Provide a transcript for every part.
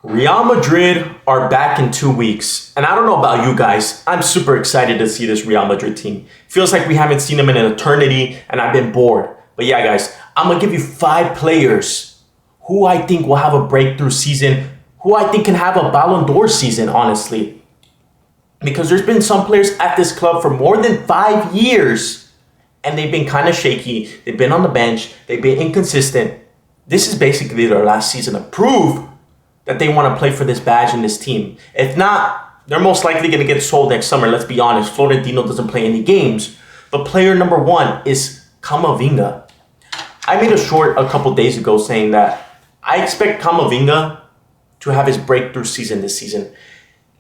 Real Madrid are back in 2 weeks. And I don't know about you guys, I'm super excited to see this Real Madrid team. Feels like we haven't seen them in an eternity and I've been bored. But yeah, guys, I'm going to give you 5 players who I think will have a breakthrough season, who I think can have a Ballon d'Or season, honestly. Because there's been some players at this club for more than 5 years and they've been kind of shaky. They've been on the bench. They've been inconsistent. This is basically their last season to prove that they want to play for this badge and this team. If not, they're most likely going to get sold next summer. Let's be honest. Florentino doesn't play any games. But player number 1 is Camavinga. I made a short a couple days ago saying that I expect Camavinga to have his breakthrough season this season.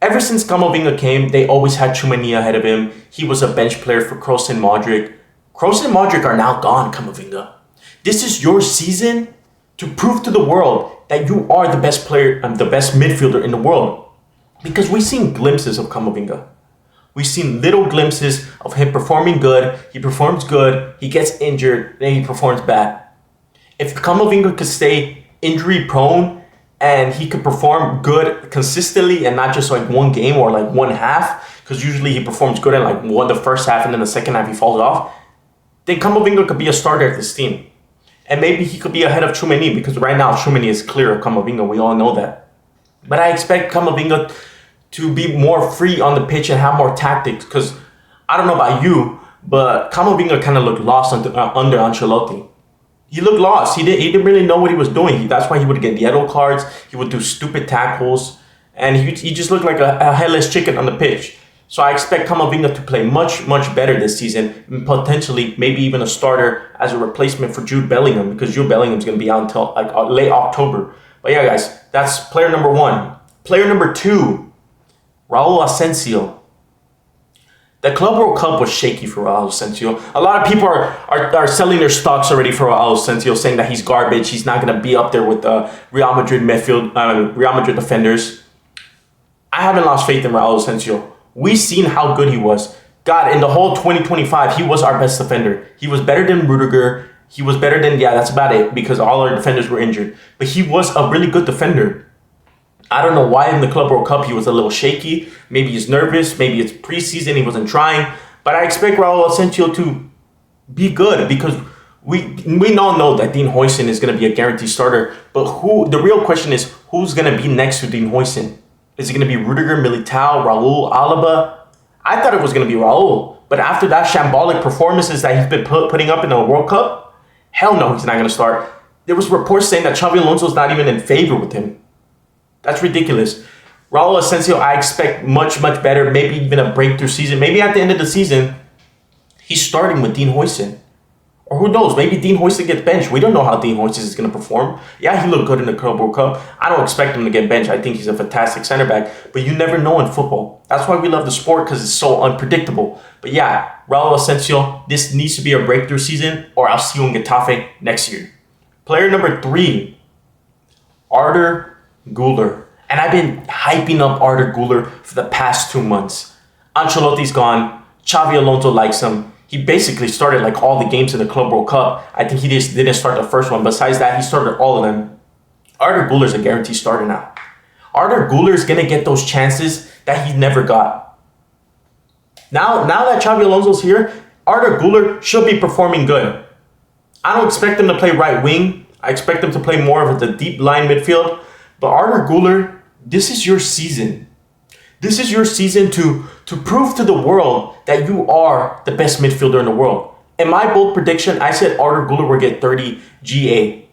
Ever since Camavinga came, they always had Tchouaméni ahead of him. He was a bench player for Kroos and Modric. Kroos and Modric are now gone, Camavinga. This is your season to prove to the world that you are the best player and the best midfielder in the world. Because we've seen glimpses of Camavinga. We've seen little glimpses of him performing good. He performs good. He gets injured. Then he performs bad. If Camavinga could stay injury prone and he could perform good consistently and not just like one game or like one half, because usually he performs good in like the first half and then the second half he falls off, then Camavinga could be a starter at this team. And maybe he could be ahead of Tchouaméni because right now Tchouaméni is clear of Camavinga. We all know that. But I expect Camavinga to be more free on the pitch and have more tactics because I don't know about you, but Camavinga kind of looked lost under Ancelotti. He looked lost. He didn't really know what he was doing. That's why he would get yellow cards. He would do stupid tackles. And he just looked like a headless chicken on the pitch. So I expect Camavinga to play much, much better this season. And potentially, maybe even a starter as a replacement for Jude Bellingham. Because Jude Bellingham's going to be out until like late October. But yeah, guys, that's player number 1. Player number 2, Raul Asensio. The Club World Cup was shaky for Raul Asensio. A lot of people are selling their stocks already for Raul Asensio, saying that he's garbage. He's not going to be up there with the Real Madrid Real Madrid defenders. I haven't lost faith in Raul Asensio. We've seen how good he was. God, in the whole 2025, he was our best defender. He was better than Rudiger. He was better than, that's about it, because all our defenders were injured. But he was a really good defender. I don't know why in the Club World Cup he was a little shaky. Maybe he's nervous. Maybe it's preseason. He wasn't trying. But I expect Raul Asensio to be good because we all know that Dean Huijsen is going to be a guaranteed starter. But the real question is, who's going to be next to Dean Huijsen? Is it going to be Rudiger, Militao, Raul, Alaba? I thought it was going to be Raul. But after that shambolic performances that he's been putting up in the World Cup, hell no, he's not going to start. There was reports saying that Xabi Alonso's not even in favor with him. That's ridiculous. Raul Asensio, I expect much, much better. Maybe even a breakthrough season. Maybe at the end of the season, he's starting with Dean Huijsen. Or who knows, maybe Dean Huijsen gets benched. We don't know how Dean Huijsen is going to perform. Yeah, he looked good in the Club World Cup. I don't expect him to get benched. I think he's a fantastic center back. But you never know in football. That's why we love the sport, because it's so unpredictable. But yeah, Raul Asensio, this needs to be a breakthrough season, or I'll see you in Getafe next year. Player number 3, Arda Güler. And I've been hyping up Arda Güler for the past 2 months. Ancelotti's gone. Xabi Alonso likes him. He basically started like all the games in the Club World Cup. I think he just didn't start the first one. Besides that, he started all of them. Arda Güler's a guaranteed starter now. Arda Güler's going to get those chances that he never got. Now that Xabi Alonso's here, Arda Güler should be performing good. I don't expect him to play right wing. I expect him to play more of the deep line midfield. But Arda Güler, this is your season. This is your season to prove to the world that you are the best midfielder in the world. In my bold prediction, I said Arda Güler will get 30 GA.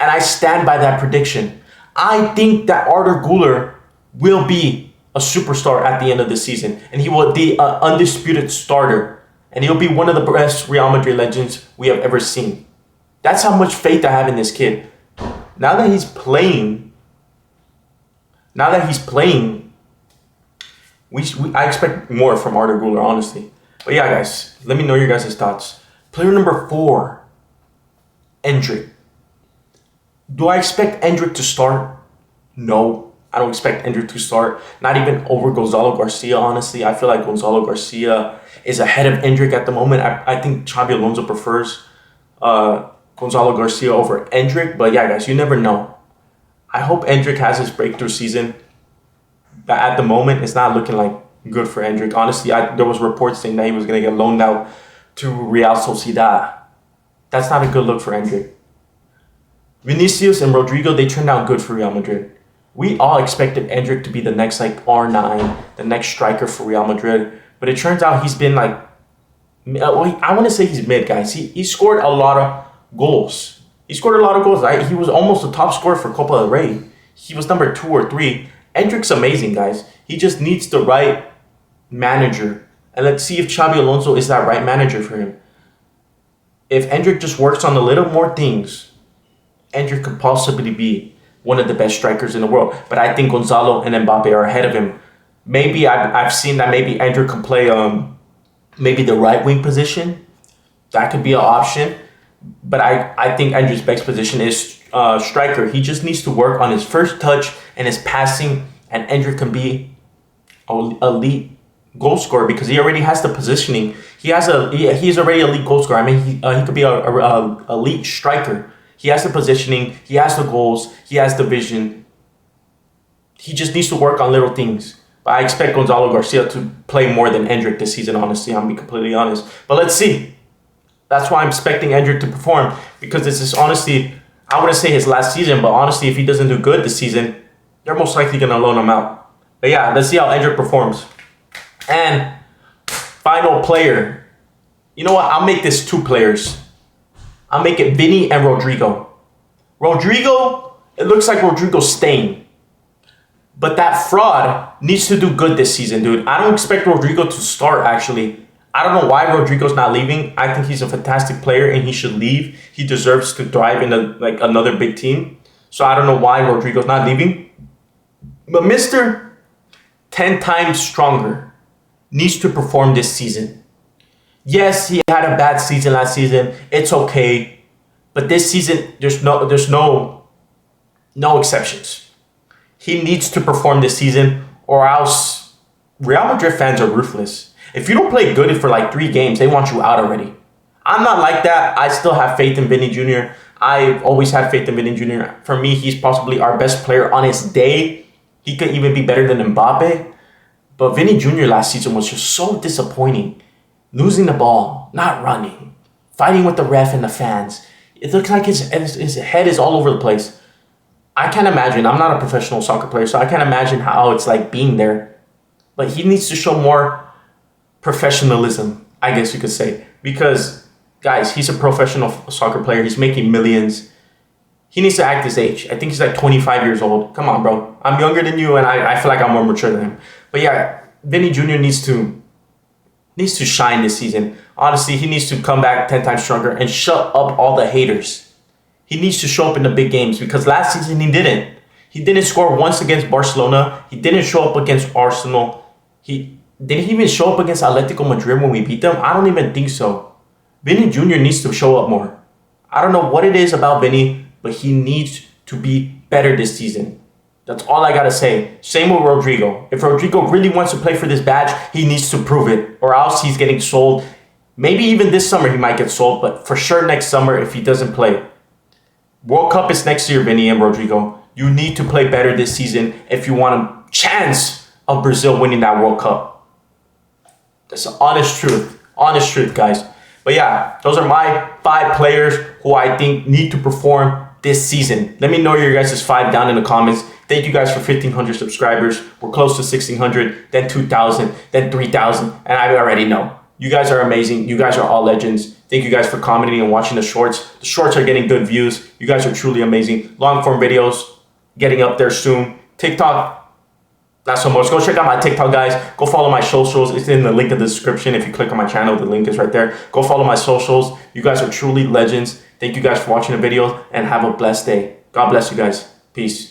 And I stand by that prediction. I think that Arda Güler will be a superstar at the end of the season. And he will be an undisputed starter. And he'll be one of the best Real Madrid legends we have ever seen. That's how much faith I have in this kid. Now that he's playing, I expect more from Arda Güler, honestly. But yeah, guys, let me know your guys' thoughts. Player number 4, Endrick. Do I expect Endrick to start? No, I don't expect Endrick to start. Not even over Gonzalo Garcia, honestly. I feel like Gonzalo Garcia is ahead of Endrick at the moment. I think Xabi Alonso prefers Gonzalo Garcia over Endrick. But yeah, guys, you never know. I hope Endrick has his breakthrough season. But at the moment, it's not looking like good for Endrick. Honestly, there was reports saying that he was going to get loaned out to Real Sociedad. That's not a good look for Endrick. Vinicius and Rodrigo, they turned out good for Real Madrid. We all expected Endrick to be the next like R9, the next striker for Real Madrid. But it turns out he's been like, I want to say he's mid, guys. He scored a lot of goals. He scored a lot of goals. He was almost the top scorer for Copa del Rey. He was number 2 or 3. Endrick's amazing, guys. He just needs the right manager. And let's see if Xabi Alonso is that right manager for him. If Endrick just works on a little more things, Endrick could possibly be one of the best strikers in the world. But I think Gonzalo and Mbappe are ahead of him. Maybe I've seen that maybe Endrick can play maybe the right wing position. That could be an option. But I think Endrick's best position is striker. He just needs to work on his first touch and his passing, and Endrick can be an elite goal scorer because he already has the positioning. He's already a elite goal scorer. I mean, he could be a elite striker. He has the positioning. He has the goals. He has the vision. He just needs to work on little things. But I expect Gonzalo Garcia to play more than Endrick this season, honestly. I'm being completely honest. But let's see. That's why I'm expecting Endrick to perform, because this is honestly, I wouldn't say his last season, but honestly, if he doesn't do good this season, they're most likely going to loan him out. But yeah, let's see how Endrick performs. And final player. You know what? I'll make this 2 players. I'll make it Vinny and Rodrigo. Rodrigo, it looks like Rodrigo's staying. But that fraud needs to do good this season, dude. I don't expect Rodrigo to start, actually. I don't know why Rodrigo's not leaving. I think he's a fantastic player and he should leave. He deserves to thrive in another big team. So I don't know why Rodrigo's not leaving. But Mr. 10 times stronger needs to perform this season. Yes, he had a bad season last season. It's okay. But this season, there's no exceptions. He needs to perform this season, or else Real Madrid fans are ruthless. If you don't play good for like 3 games, they want you out already. I'm not like that. I still have faith in Vinny Jr. I've always had faith in Vinny Jr. For me, he's possibly our best player on his day. He could even be better than Mbappe. But Vinny Jr. last season was just so disappointing. Losing the ball, not running, fighting with the ref and the fans. It looks like his head is all over the place. I can't imagine. I'm not a professional soccer player, so I can't imagine how it's like being there. But he needs to show more professionalism, I guess you could say. Because, guys, he's a professional soccer player. He's making millions. He needs to act his age. I think he's like 25 years old. Come on, bro. I'm younger than you, and I feel like I'm more mature than him. But yeah, Vinny Jr. needs to shine this season. Honestly, he needs to come back 10 times stronger and shut up all the haters. He needs to show up in the big games, because last season he didn't. He didn't score once against Barcelona. He didn't show up against Arsenal. Did he even show up against Atletico Madrid when we beat them? I don't even think so. Vinny Jr. needs to show up more. I don't know what it is about Vinny, but he needs to be better this season. That's all I gotta say. Same with Rodrigo. If Rodrigo really wants to play for this badge, he needs to prove it, or else he's getting sold. Maybe even this summer he might get sold, but for sure next summer if he doesn't play. World Cup is next year, Vinny and Rodrigo. You need to play better this season if you want a chance of Brazil winning that World Cup. That's the honest truth. Honest truth, guys. But yeah, those are my 5 players who I think need to perform this season. Let me know your guys' 5 down in the comments. Thank you guys for 1,500 subscribers. We're close to 1,600, then 2,000, then 3,000. And I already know. You guys are amazing. You guys are all legends. Thank you guys for commenting and watching the shorts. The shorts are getting good views. You guys are truly amazing. Long form videos getting up there soon. TikTok, not so much. Go check out my TikTok, guys. Go follow my socials. It's in the link in the description. If you click on my channel, the link is right there. Go follow my socials. You guys are truly legends. Thank you guys for watching the video, and have a blessed day. God bless you guys. Peace.